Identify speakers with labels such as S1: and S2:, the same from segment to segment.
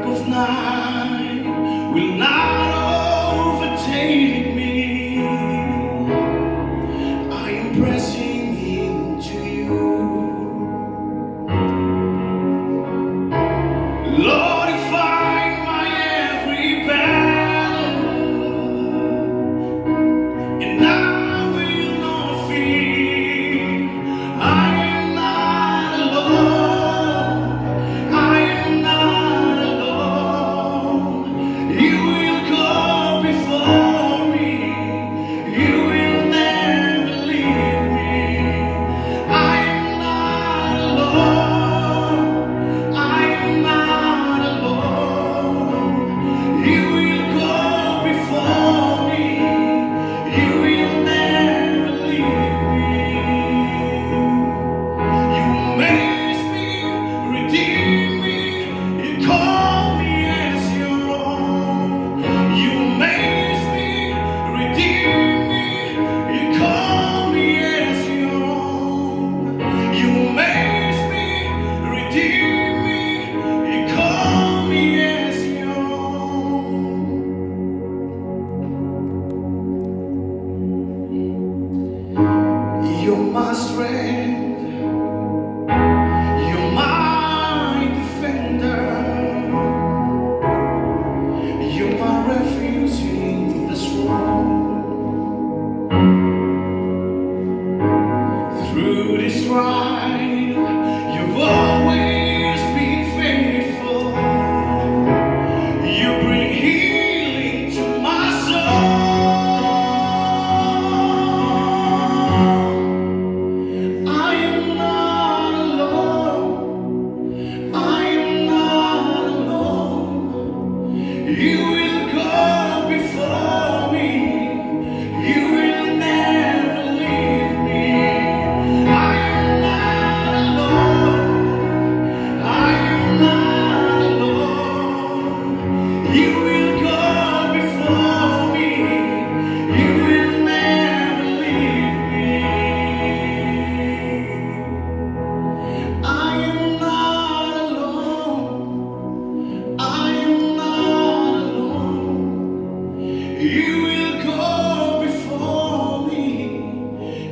S1: of night will not overtake me. I am pressing into you, Lord. You fight my every battle, and I will not fear. I am not alone. I am not alone. You will go before me. You will never leave me. I am not alone. I am not alone. You will go before me. You will never leave me. You amaze me, redeem me, you call me as your own. You amaze me, redeem me, you call me as your own. You amaze me, redeem me, you call me as your own. You're my strength. You're my defender. You're my refuge in this world. Through this ride, you've always been faithful. You bring healing to my soul. I am not alone. I am not alone. You will go before me. You will never leave me. I am not alone. I am not alone. You will go before me. You will never leave me. I am not alone. I am not alone. You will go before me.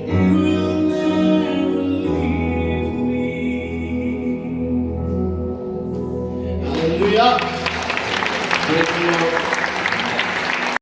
S1: You will never leave me. Hallelujah. Praise the Lord.